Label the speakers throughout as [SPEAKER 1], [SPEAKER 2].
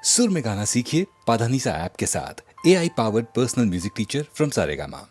[SPEAKER 1] सुर में गाना सीखिए पाधानीसा ऐप के साथ। AI powered personal music teacher from Saregama.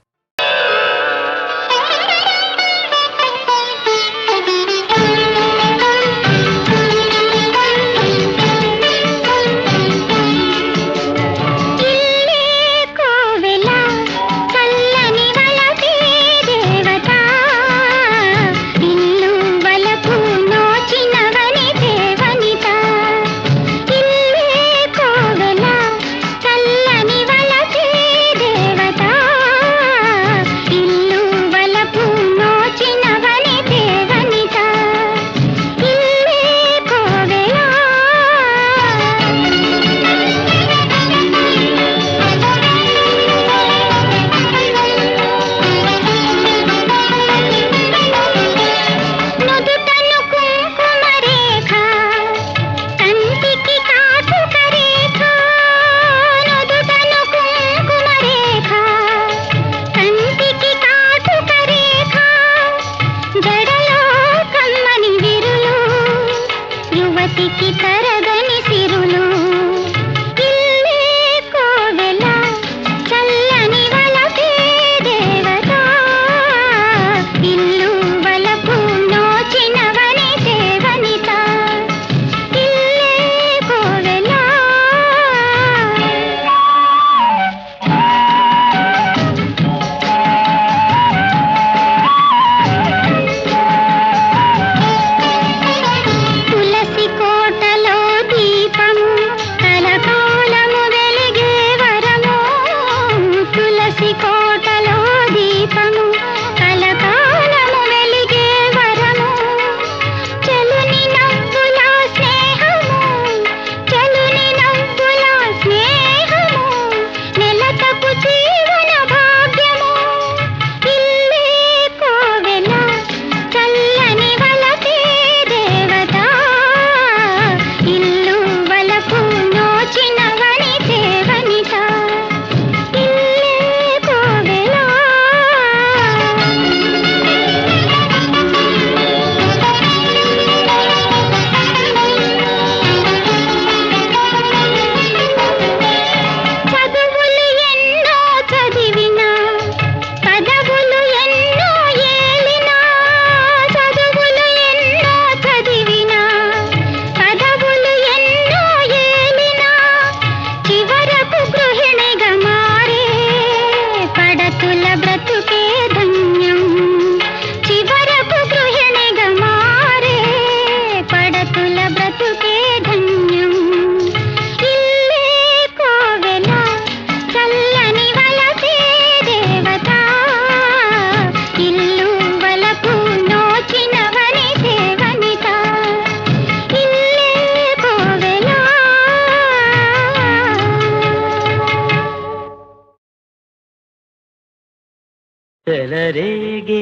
[SPEAKER 2] చెలరేగే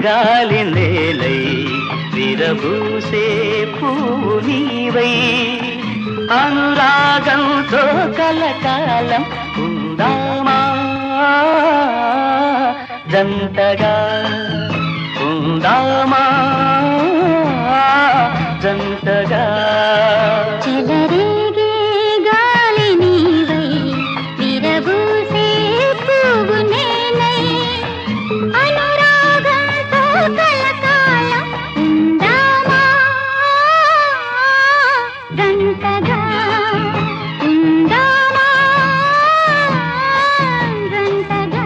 [SPEAKER 2] గాలి నేలై విరబూసే పువ్వు నీవై అనురాగంతో కలకాలం ఉందామా జంటగా ఉందామా జంటగా
[SPEAKER 3] చెలరేగే గాలి నీవై విరబూసే పువ్వు నేనై అనురాగంతో కలకాలం ఉందామా జంటగా ఉందామా జంటగా.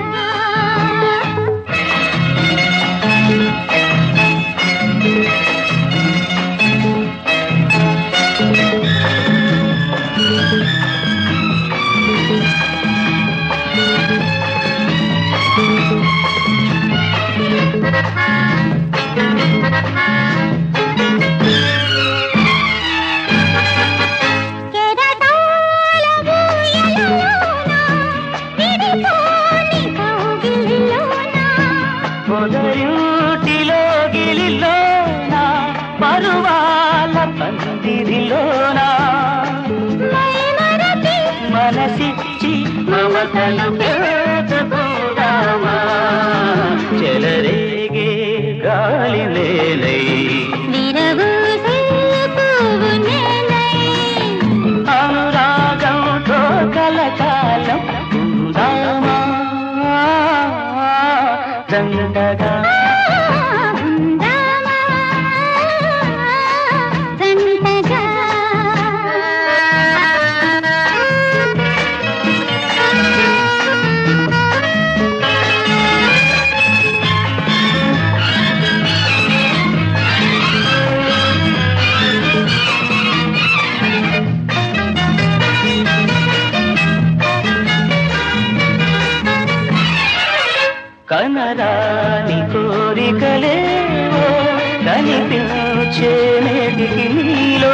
[SPEAKER 2] పొదరింటిలో గిలిలోన పరువాల పందిరిలోన మనసిచ్చి మమతలు పెంచుకుందామా చెలరేగే గాలి నేలై
[SPEAKER 3] విరబూసే పువ్వు నేనై
[SPEAKER 2] అనురాగ జంటగా
[SPEAKER 3] ఉందామా జంటగా
[SPEAKER 2] కనరాని కోరికలేవో కనిపించే నేటికి నీలో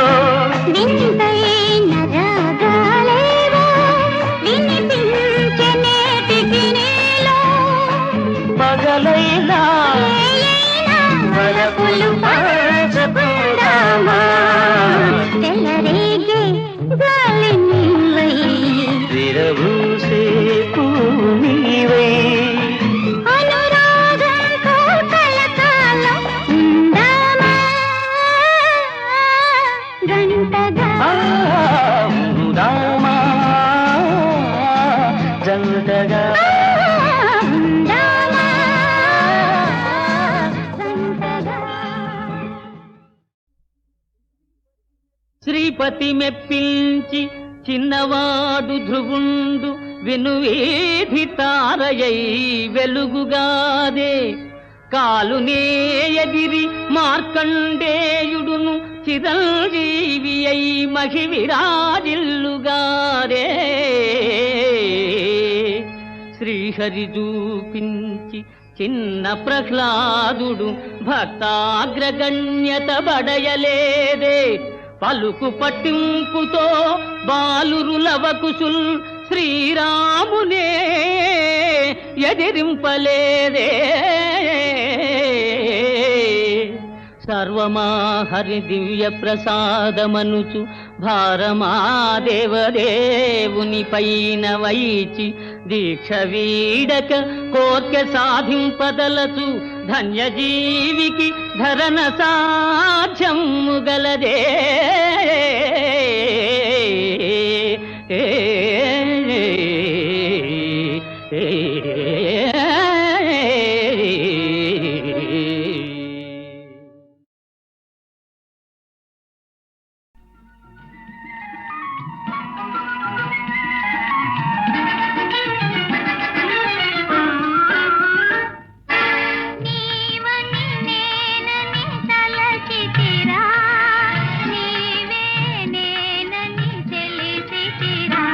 [SPEAKER 3] వింతైన రాగాలేవో వినిపించే నేటికి నీలో
[SPEAKER 2] పగలైనా
[SPEAKER 3] ఏలైనా
[SPEAKER 2] వలపులు పంచుకుందామా
[SPEAKER 3] తెల్లరేగే గాలి నీవై
[SPEAKER 2] విరబూసే పువ్వు నీవై
[SPEAKER 3] అనురాగంతో కలకాలం ఉందామా గంటగా
[SPEAKER 2] ఉందామా జంటగా
[SPEAKER 3] ఉందామా గంటగా
[SPEAKER 4] శ్రీపతి మెప్పించి చిన్నవాడు ధ్రువుండు వినువీధి తారయై వెలుగుగాదే కాలునే ఎదిరి మార్కండేయుడును చిరంజీవి అయి మహి విరాజిల్లుగారే శ్రీహరి చూపించి చిన్న ప్రహ్లాదుడు భక్తాగ్రగణ్యత బడయలేదే పలుకు పట్టింపుతో బాలురులవకుసుల్ శ్రీరామునే ఎదిరింపలేదే సర్వమా హరి దివ్య ప్రసాదమనుచు భారమా దేవదేవుని పైన వైచి దీక్ష వీడక కోర్కె సాధింపదలచు ధన్యజీవికి ధరణ సాధ్యము గలదే
[SPEAKER 3] నీవని నేనని తలచితిరా నీవే నేనని తెలిసితిరా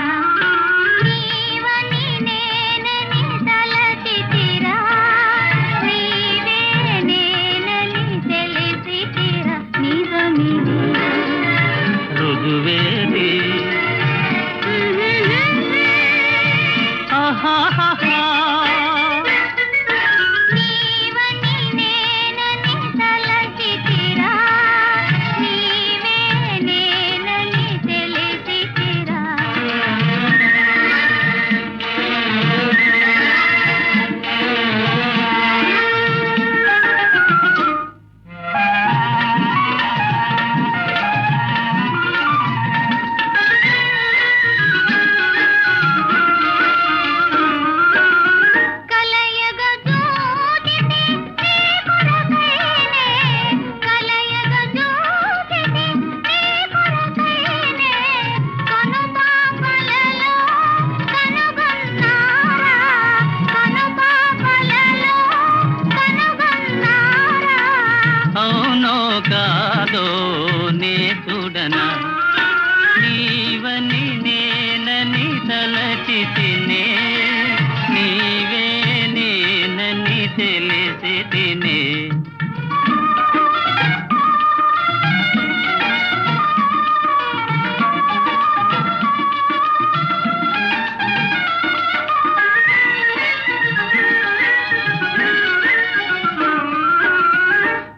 [SPEAKER 3] నీవని నేనని తలచితిరా నీవే నేనని తెలిసితిరా నిజమిది
[SPEAKER 2] రుజువేది
[SPEAKER 3] నీవని నేనని తలచితిరా నీవే నేనని తెలిసితిరా కలయగ జ్యోతిని నీ కొరకైనే కలయగ జ్యోతిని నీ కొరకైనే కనుపాపలలో కనుగొన్నారా కనుపాపలలో కనుగొన్నారా
[SPEAKER 4] అవునో కాదో నే చూడనా నీవని నేనని తలచి తినే నీవే నేనని తెలిసి తినే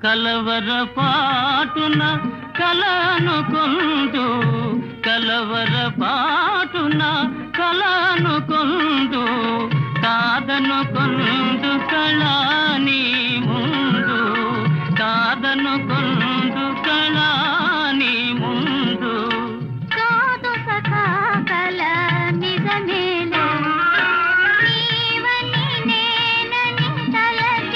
[SPEAKER 4] కలవర పాటున కలనుకొందు కలవర పాటున కలనుకొందు కాదనుకొందు కళాని ముందు కాదనుకొందు కళాని ముందు
[SPEAKER 3] కాదు సఖా కల నిజమేలే నీవని నేనని తలచి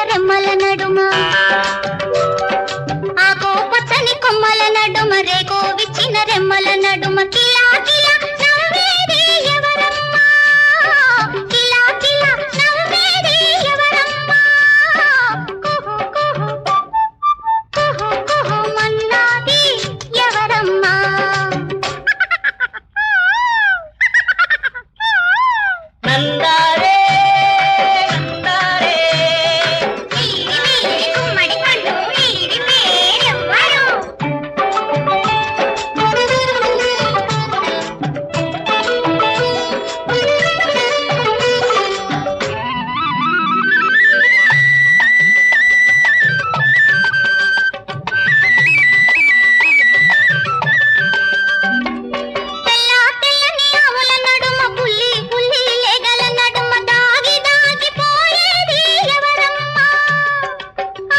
[SPEAKER 3] రెమ్మల నడుమ ఆకో పచ్చని కొమ్మల నడుమ రేకో విచ్చిన రెమ్మల నడుమ కిలా కిలా నవ్వేది ఎవరమ్మా కిలా కిలా నవ్వేది ఎవరమ్మా కుహు కుహు కుహు కుహు మన్నాది ఎవరమ్మా
[SPEAKER 2] నందారే నందారే
[SPEAKER 3] వీడి వీడి గుమ్మడి పండు వీడి పేరెవ్వరు తెల్ల తెల్లని ఆవుల నడుమ పుల్లి పుల్లి లేగల నడుమ దాగి దాగిపోయేది ఎవరమ్మా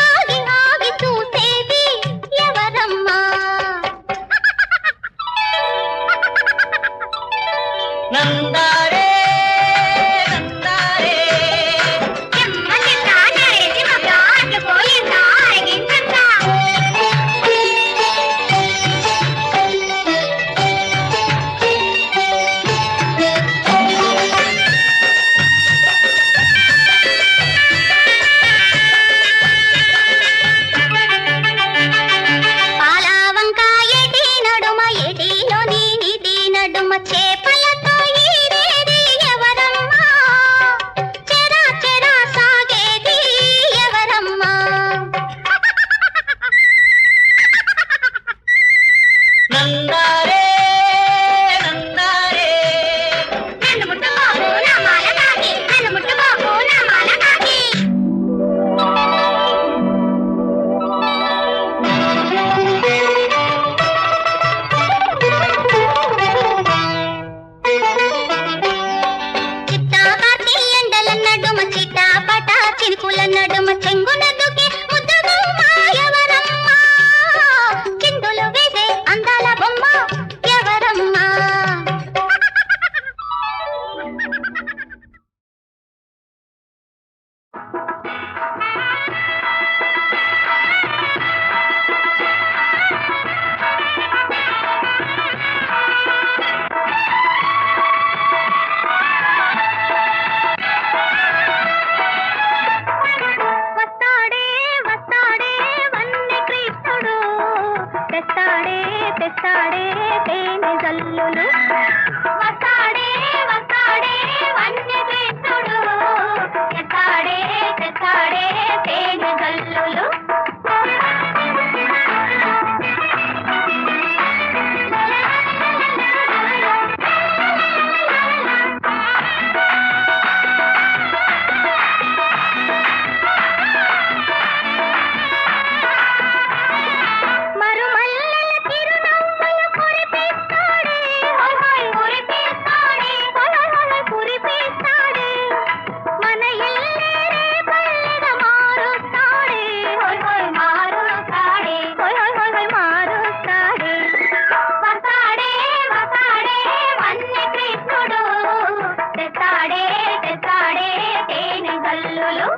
[SPEAKER 3] ఆగి ఆగి చూసేది ఎవరమ్మా
[SPEAKER 2] నందారే నందారే
[SPEAKER 3] చెమ్మని తానేసి మగాట్లు పోయిందా అరగించందా పాలా వంకాయటి నడుమ ఎటిలోని నీటి నడుమ చేపలతో ఈడేది ఎవరమ్మా చెరా చెరా సాగేది ఎవరమ్మా
[SPEAKER 2] నందారే నందారే
[SPEAKER 3] నన్ను ముట్టుకోకు నా మాల కాకి నన్ను ముట్టుకోకు నా మాల కాకి చిట్టాపాటి ఎండల నడుమ చిట్టాపట చినుకుల నడుమ చెంగున దుకి ముద్దగుమ్మ ఎవరమ్మా చిందులు వేసే అందాల బొమ్మ ఎవరమ్మా వస్తాడే వస్తాడే వన్నె కృష్ణుడు తెస్తాడే తెస్తాడే తేనె జల్లులు వస్తాడే వస్తాడే వన్నె కృష్ణుడు తెస్తాడే తెస్తాడే తేనె జల్లులు మరుమల్లెల తిరునవ్వులు కురిపిస్తాడే హోయ్ హోయ్ కురిపిస్తాడే హోయ్ హోయ్ హోయ్ కురిపిస్తాడే మన ఇల్లే పల్లెగా మారుస్తాడే హోయ్ హోయ్ మారుస్తాడే హోయ్ హోయ్ హోయ్ హోయ్ మారుస్తాడే వస్తాడే వస్తాడే వన్నె కృష్ణుడు తెస్తాడే తెస్తాడే తేనె గల్లులు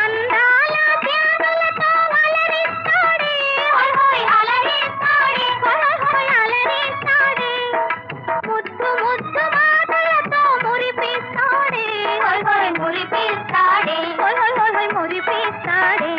[SPEAKER 3] అందాల ధ్యానులతో అలరిస్తాడే హోయ్ హోయ్ అలరిస్తాడే హోయ్ హోయ్ హోయ్ అలరిస్తాడే ముద్దు ముద్దు మాటలతో మురిపిస్తాడే హోయ్ హోయ్ మురిపిస్తాడే హోయ్ హోయ్ హోయ్ హోయ్ మురిపిస్తాడే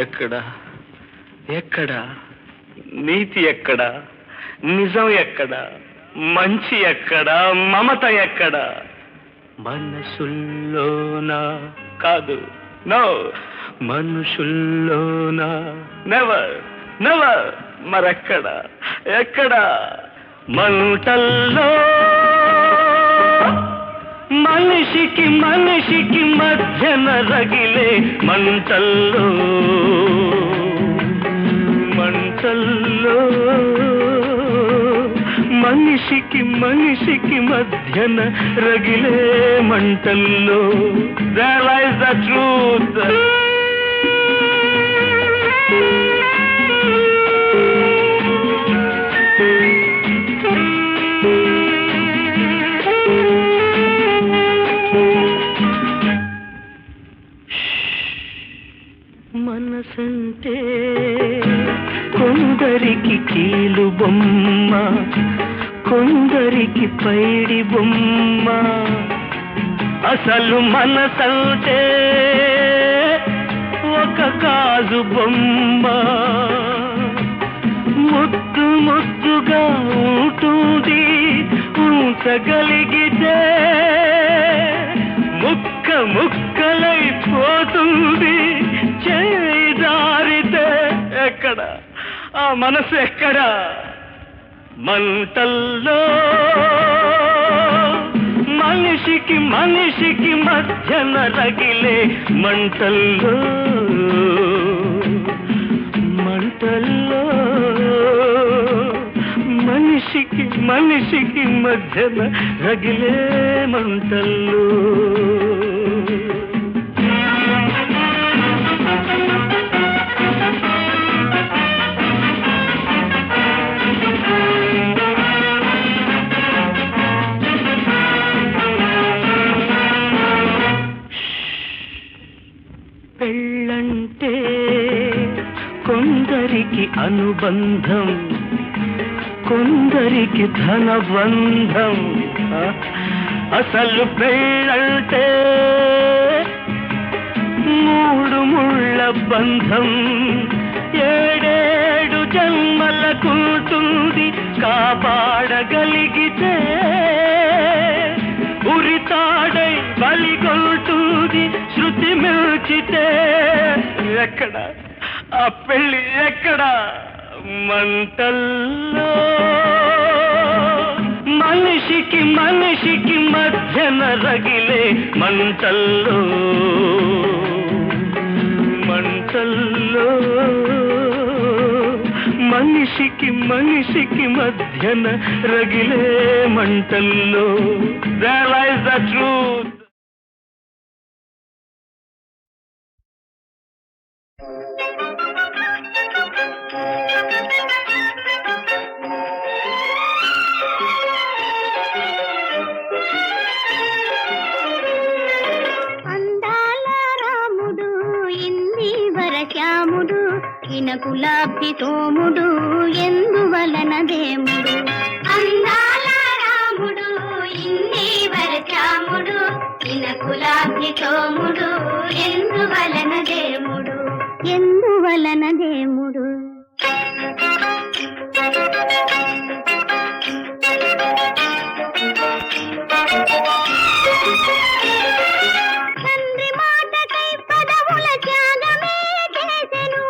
[SPEAKER 5] ఎక్కడ ఎక్కడ నీతి ఎక్కడ నిజం ఎక్కడ మంచి ఎక్కడ మమత ఎక్కడ మనసుల్లోనా కాదు నో మనుషుల్లోనా నెవర్ నెవర్ మరెక్కడ ఎక్కడ మంటల్లో మనిషికి మనిషికి మధ్యన రగిలే మంటల్లో మంటల్లో మనిషికి మనిషికి మధ్యన రగిలే మంటల్లో రియలైజ్ ద ట్రూత్. మనసంటే కొందరికి కీలు బొమ్మ, కొందరికి పైడి బొమ్మ. అసలు మనసంటే ఒక గాజు బొమ్మ. ముద్దు ముద్దుగా ఉంటుంది ఉంచగలిగితే, ముక్క ముక్కలైపోతుంది చేదారితే. ఎక్కడ ఆ మనసు ఎక్కడ? మంటల్లో మనిషికి మనిషికి మధ్యన రగిలే మంటల్లో మంటల్లో మనిషికి మనిషికి మధ్యన రగిలే మంటల్లో. పెళ్ళంటే కొందరికి అనుబంధం, కొందరికి ధనబంధం. అసలు పెళ్ళంటే మూడు ముళ్ళ బంధం. ఏడేడు జన్మలకుంటుంది కాపాడగలిగితే. ఉరితాడై బలిగొంటుంది శృతి మిల్చితే. ఎక్కడ ఆ పెళ్ళి ఎక్కడ? మంటల్లో మనిషికి మనిషికి మధ్యన రగిలే మంటల్లో మంటల్లో మనిషికి మనిషికి మధ్యన రగిలే మంటల్లో. Realise the truth.
[SPEAKER 3] అందాల రాముడు ఇందీవర శ్యాముడు ఇనకులాబ్ది సోముడు ఎందువలన దేముడు. అందాల రాముడు ఇందీవర శ్యాముడు ఇనకులాబ్ది సోముడు ఎందువలన దేముడు. ఎందువలన దేముడు. తండ్రి మాటకై పదవుల త్యాగమే చేసెను.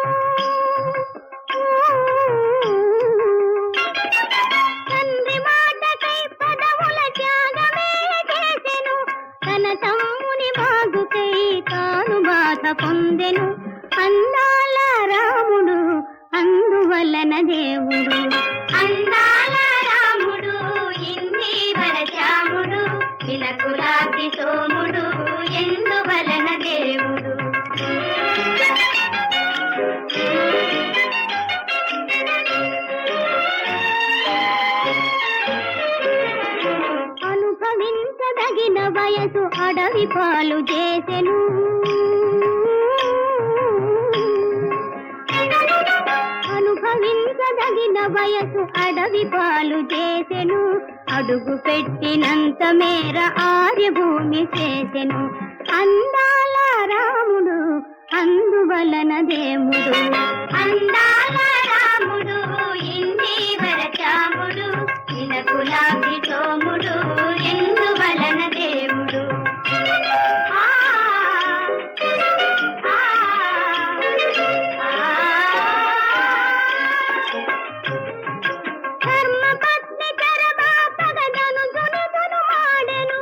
[SPEAKER 3] తండ్రి మాటకై పదవుల త్యాగమే చేసెను. తన తమ్ముని బాగుకై తాను బాధ పొందెను. అందాల రాముడు అందువలన దేవుడు. అందాల రాముడు ఇందీవర శ్యాముడు ఇనకులాబ్ది సోముడు ఎందువలన దేవుడు. అనుభవించదగిన వయసు అడవి పాలు చేసెను. అనుభవించదగిన వయసు అడవి పాలు చేసెను. అడుగు పెట్టినంత మేర ఆర్యభూమి చేసెను. అందాల రాముడు అందువలన దేముడు. అందాల రాముడు ఇందీవర శ్యాముడు ఇనకులాబ్ది సోముడు ఎందువలన దేవుడు. ధర్మపత్ని తెరబాపగదను దునుదును మాడెను.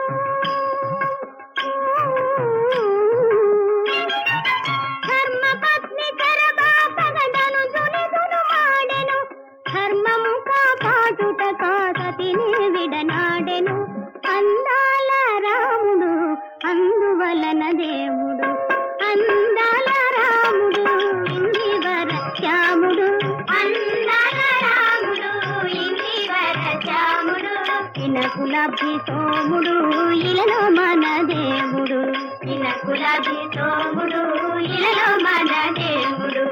[SPEAKER 3] గులాబీ సోముడు ఇలలో మన దేవుడు నిన్న గులాబీ సోముడు ఇలలో మన దేవుడు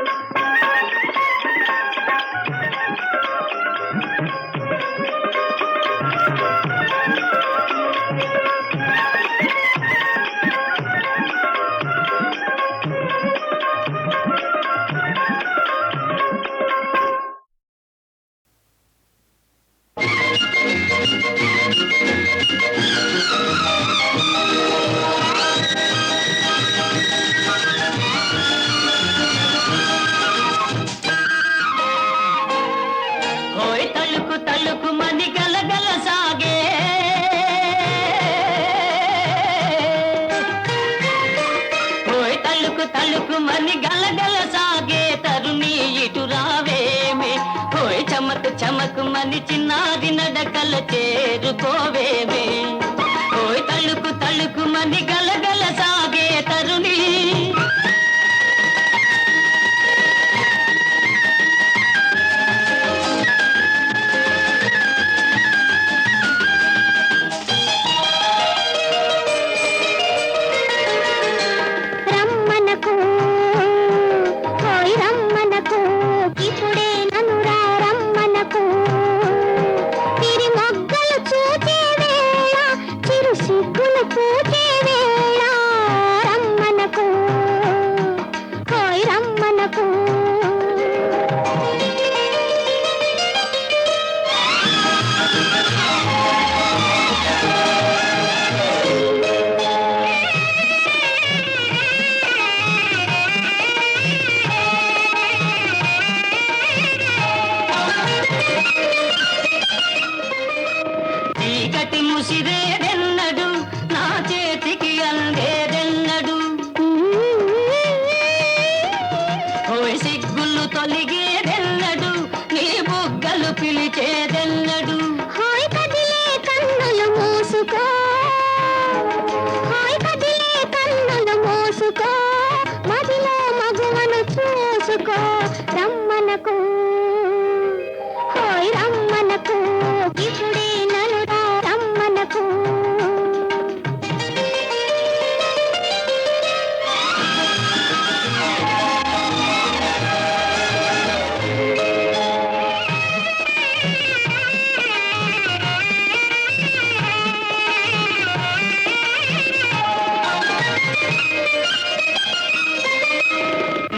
[SPEAKER 2] తలుకుమని గలగల సాగే తరుణి ఇటు రావేమే ఓయ్ చమకు చమకుమని చిన్నాది నడకల చేరుకోవేమే ఓయ్ తలుకుమని గలగల సాగే తరుణి ముసిరేదెన్నడు నా చేతికి అందేదెన్నడు ఓయ్ సిగ్గులు తొలిగేదెన్నడు నీ బుగ్గలు పిలిచేదెన్నడు హాయ్ కదిలే కన్నులు మూసుకో హాయ్ కదిలే కన్నులు మూసుకో మదిలో మగువను చూసుకో రమ్మనకు హాయ్ రమ్మనకు ఇప్పుడే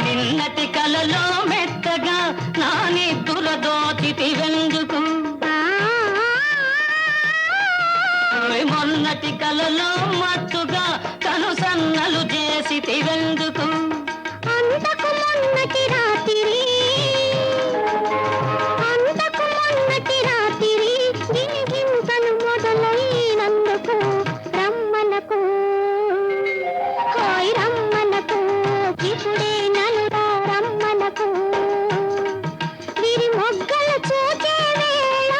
[SPEAKER 2] నిన్నటి కలలో మెత్తగా నా నిద్ర దోచితివెందుకు మొన్నటి కలలో మత్తుగా కనుసన్నలు చేసితివెందుకు అంతకు మొన్నటి రాత్రి గిలిగింతలు మొదలైనందుకు రమ్మనకు హాయ్ రమ్మనకు ఇప్పుడే నలురా రమ్మనకు విరి మొగ్గలు చూచే వేళ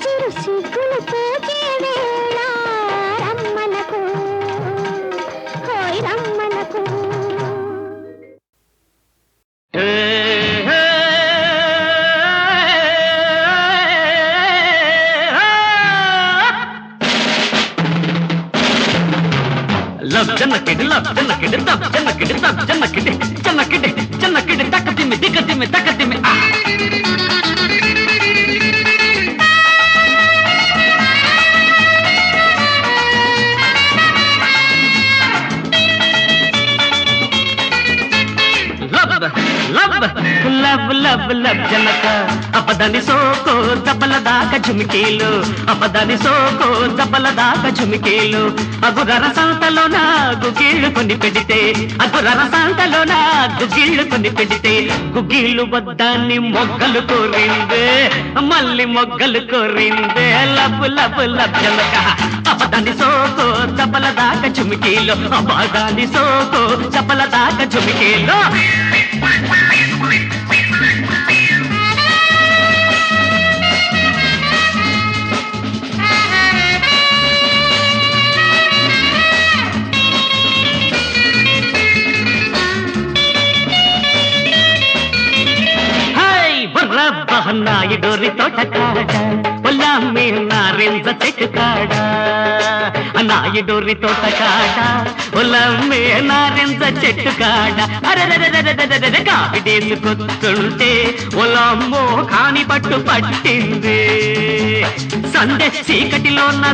[SPEAKER 2] చిరు సిగ్గులు పోచే వేళ రమ్మనకు హాయ్ రమ్మనకు
[SPEAKER 4] జన్నకిడి లవ్ జన్నకిడి తప్ జన్నకిడి తప్ జన్నకిడి జన్నకిడి జన్నకిడి తక్కతిమి దిగతిమి తక్కతిమి లవ్ లవ్ లవ్ జనక అపదని సోకో దబ్బల దాకా ఝుమికీలు అపదని సోకో దబ్బల దాకా ఝుమికీలు అగురర సంతలో నా గుగిళ్ళు కొని పెడితే అగురర సంతలో నా గుగిళ్ళు కొని పెడితే గుగిళ్ళు వద్దాన్ని మొగ్గలు కోరిందే మళ్ళీ మొగ్గలు కోరిందే లవ్ లవ్ లవ్ జనక అపదని సోకో దబ్బల దాకా ఝుమికీలు అపదాని సోకో దబ్బల దాకా ఝుమికీలు బహనాయి డోరి తోట కాడ పొల్లా నారింజ చెట్టు కాడా నాయుడూరి తోట కాడ ఒలమ్మే నారింజ చెట్టు కాడ అరెరెరెరెరెరెరెరె కావిడేసుకొస్తుంటే ఒలమ్మో కాని పట్టు పట్టింది సందె చీకటిలోన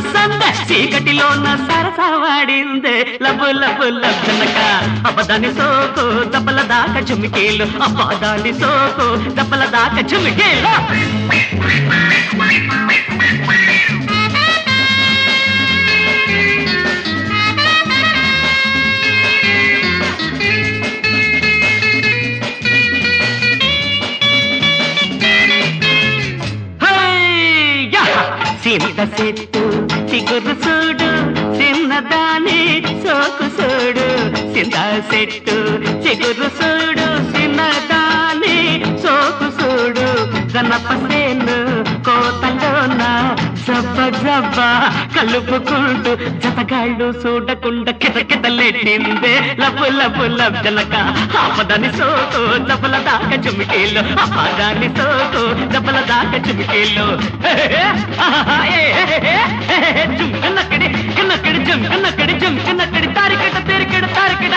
[SPEAKER 4] సరసవాడిందే లబు లబు లబ్జనక అపదాని సోకు దప్పల దాకా చుమికేలు అపదాని సోకు దప్పల దాకా చుమికేలు చింత చెట్టు చిగురు చూడు చిన్నదాని సోకు చూడు చింత చెట్టు చిగురు చూడు చిన్నదాని సోకు చూడు గణపసేను కోతలోన జబ్బ జబ్బ కలుపుకుంటూ జతగాళ్ళు చూడకుండా కిటకిటలెట్టిందే లబు లబు లబ్జనక ఆపదని సోకు దెబ్బల దాకా చుమికేలు ఆపదాని సోకు దెబ్బల దాకా చుమికేలు జుమ్ కన్నక్కడి జుమ్ కన్నక్కడి తారికట